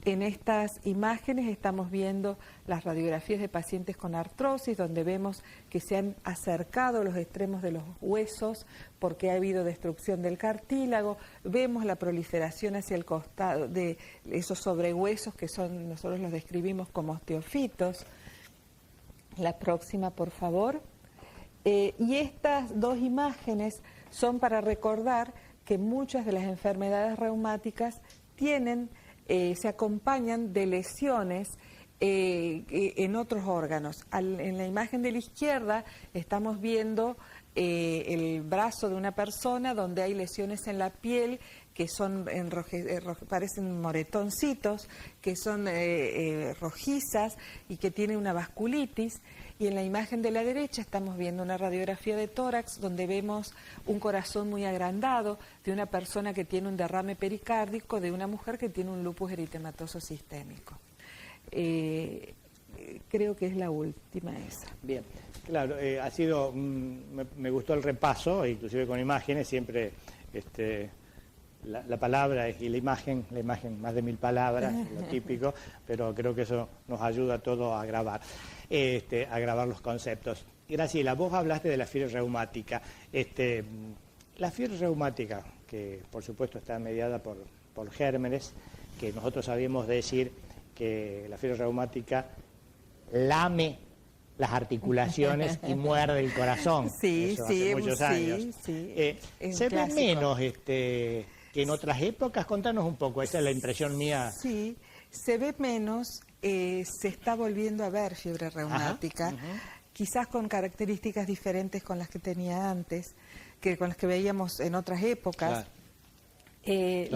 En estas imágenes estamos viendo las radiografías de pacientes con artrosis, donde vemos que se han acercado los extremos de los huesos porque ha habido destrucción del cartílago. Vemos la proliferación hacia el costado de esos sobrehuesos que nosotros los describimos como osteofitos. La próxima, por favor. Y estas dos imágenes son para recordar que muchas de las enfermedades reumáticas se acompañan de lesiones en otros órganos. En la imagen de la izquierda estamos viendo el brazo de una persona donde hay lesiones en la piel que son parecen moretoncitos, que son rojizas y que tienen una vasculitis. Y en la imagen de la derecha estamos viendo una radiografía de tórax donde vemos un corazón muy agrandado de una persona que tiene un derrame pericárdico, de una mujer que tiene un lupus eritematoso sistémico. Creo que es la última esa. Bien, claro, ha sido, me gustó el repaso, inclusive con imágenes, siempre la palabra y la imagen más de 1000 palabras, lo típico, pero creo que eso nos ayuda a todos a grabar los conceptos. Graciela, vos hablaste de la fiebre reumática. La fiebre reumática, que por supuesto está mediada por gérmenes, que nosotros sabíamos decir que la fiebre reumática lame las articulaciones y muerde el corazón. Sí, eso sí, hace muchos años. Sí, se ve menos que en otras épocas. Contanos un poco, esa es la impresión mía. Sí, se ve menos, se está volviendo a ver fiebre reumática, quizás con características diferentes con las que tenía antes, con las que veíamos en otras épocas. Claro.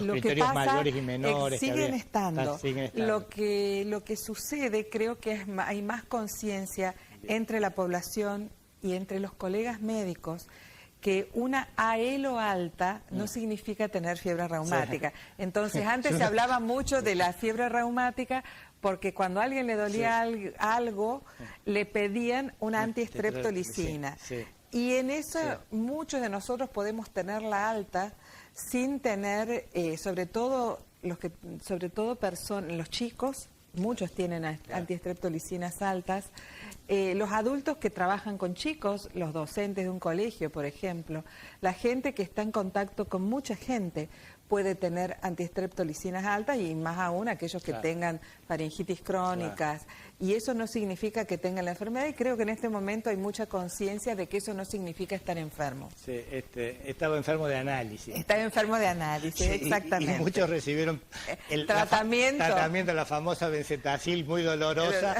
Lo que pasa, mayores y menores siguen estando. Siguen estando. Lo que sucede, creo que hay más conciencia entre la población y entre los colegas médicos que una AELO alta no significa tener fiebre reumática. Entonces, antes se hablaba mucho de la fiebre reumática porque cuando a alguien le dolía algo, le pedían una antiestreptolicina. Y en eso muchos de nosotros podemos tenerla alta sin tener, sobre todo los chicos, muchos tienen antiestreptolicinas altas. Los adultos que trabajan con chicos, los docentes de un colegio, por ejemplo, la gente que está en contacto con mucha gente, puede tener antistreptolicinas altas y más aún aquellos que tengan faringitis crónicas. Y eso no significa que tengan la enfermedad y creo que en este momento hay mucha conciencia de que eso no significa estar enfermo. Sí, estaba enfermo de análisis. Estaba enfermo de análisis, exactamente. Y muchos recibieron el tratamiento, la famosa benzetacil muy dolorosa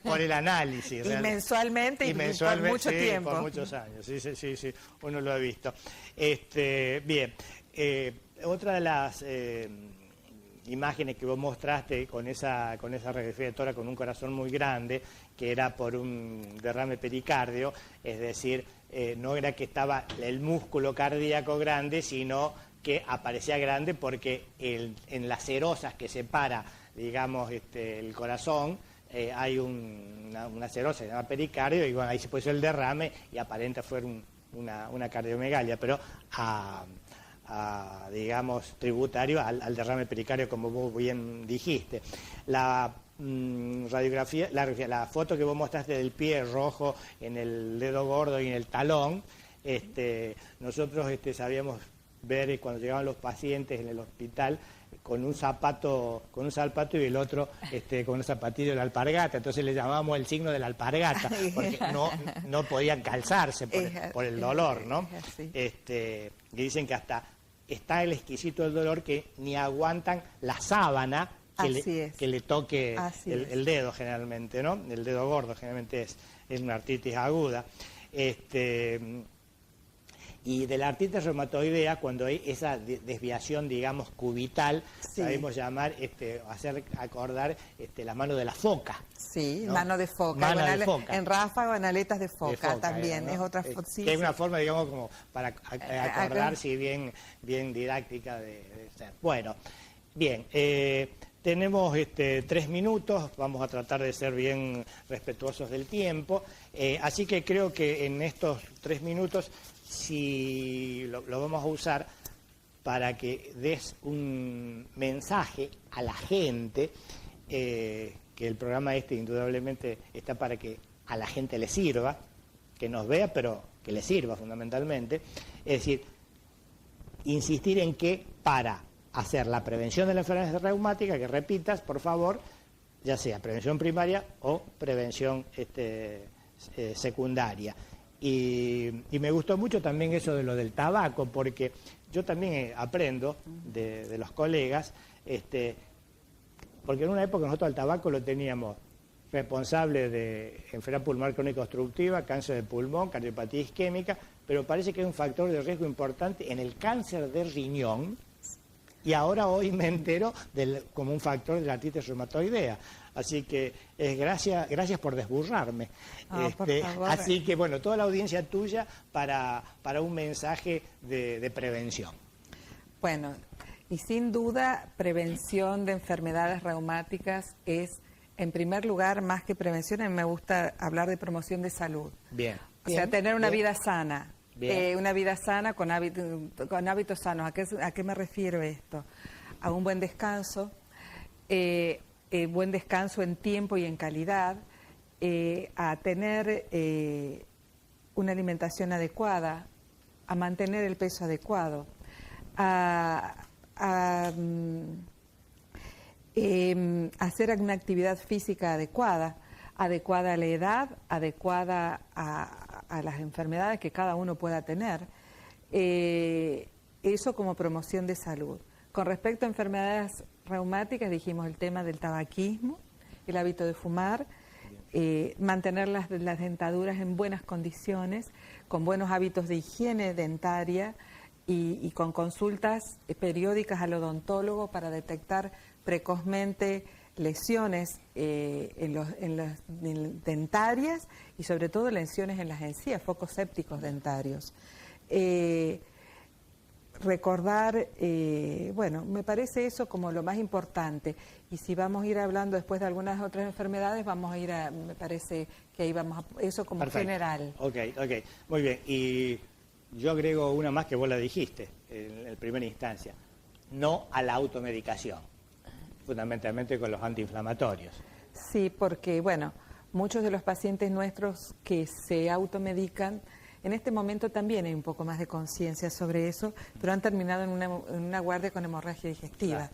por el análisis. Y mensualmente y por mucho tiempo. Por muchos años, sí, uno lo ha visto. Bien, otra de las imágenes que vos mostraste con esa radiografía con un corazón muy grande, que era por un derrame pericardio, es decir, no era que estaba el músculo cardíaco grande, sino que aparecía grande porque en las serosas que separa, digamos, el corazón, hay una serosa que se llama pericardio, y bueno, ahí se puso el derrame y aparenta fue una cardiomegalia, pero digamos, tributario al derrame pericardio, como vos bien dijiste. La radiografía, la foto que vos mostraste del pie rojo en el dedo gordo y en el talón, nosotros sabíamos ver cuando llegaban los pacientes en el hospital con un zapato y el otro con un zapatillo de la alpargata, entonces le llamábamos el signo de la alpargata, porque no podían calzarse por el dolor, ¿no? Y dicen que hasta está el exquisito el dolor que ni aguantan la sábana que le toque el dedo generalmente, ¿no? El dedo gordo generalmente es una artritis aguda. Y de la artritis reumatoidea, cuando hay esa desviación, digamos, cubital, sabemos llamar, hacer acordar la mano de la foca. Sí, ¿no? Mano de foca. En ráfago, en aletas de foca también, ¿no? Es otra forma. Que es una forma, digamos, como para acordarse y bien didáctica de ser. Bueno, bien, tenemos 3 minutos, vamos a tratar de ser bien respetuosos del tiempo, así que creo que en estos 3 minutos si lo vamos a usar para que des un mensaje a la gente, que el programa indudablemente está para que a la gente le sirva, que nos vea, pero que le sirva fundamentalmente. Es decir, insistir en que para hacer la prevención de la enfermedad reumática, que repitas, por favor, ya sea prevención primaria o prevención secundaria. Y me gustó mucho también eso de lo del tabaco, porque yo también aprendo de los colegas, porque en una época nosotros al tabaco lo teníamos responsable de enfermedad pulmonar crónica obstructiva, cáncer de pulmón, cardiopatía isquémica, pero parece que es un factor de riesgo importante en el cáncer de riñón, y ahora hoy me entero como un factor de la artritis reumatoidea. Así que gracias por desburrarme. Por favor. Así que bueno, toda la audiencia tuya para un mensaje de prevención. Bueno, y sin duda prevención de enfermedades reumáticas es, en primer lugar, más que prevención, a mí me gusta hablar de promoción de salud. Bien. O sea, tener una vida sana. Bien. Una vida sana con hábitos sanos. ¿A qué me refiero esto? A un buen descanso, buen descanso en tiempo y en calidad, a tener una alimentación adecuada, a mantener el peso adecuado, a hacer una actividad física adecuada a la edad, adecuada a las enfermedades que cada uno pueda tener. Eso como promoción de salud. Con respecto a enfermedades reumáticas, dijimos el tema del tabaquismo, el hábito de fumar, mantener las dentaduras en buenas condiciones, con buenos hábitos de higiene dentaria y con consultas periódicas al odontólogo para detectar precozmente lesiones en las dentarias y sobre todo lesiones en las encías, focos sépticos dentarios. Recordar, bueno, me parece eso como lo más importante. Y si vamos a ir hablando después de algunas otras enfermedades, vamos a ir me parece que ahí vamos a, eso como Perfecto. General. Ok, muy bien. Y yo agrego una más que vos la dijiste en primera instancia. No a la automedicación, fundamentalmente con los antiinflamatorios. Sí, porque, bueno, muchos de los pacientes nuestros que se automedican En este momento también hay un poco más de conciencia sobre eso, pero han terminado en una guardia con hemorragia digestiva.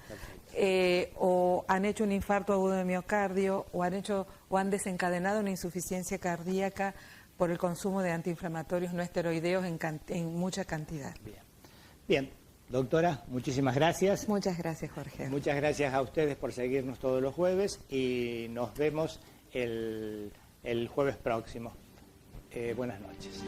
O han hecho un infarto agudo de miocardio, o han desencadenado una insuficiencia cardíaca por el consumo de antiinflamatorios no esteroideos en mucha cantidad. Bien, doctora, muchísimas gracias. Muchas gracias, Jorge. Muchas gracias a ustedes por seguirnos todos los jueves y nos vemos el jueves próximo. Buenas noches.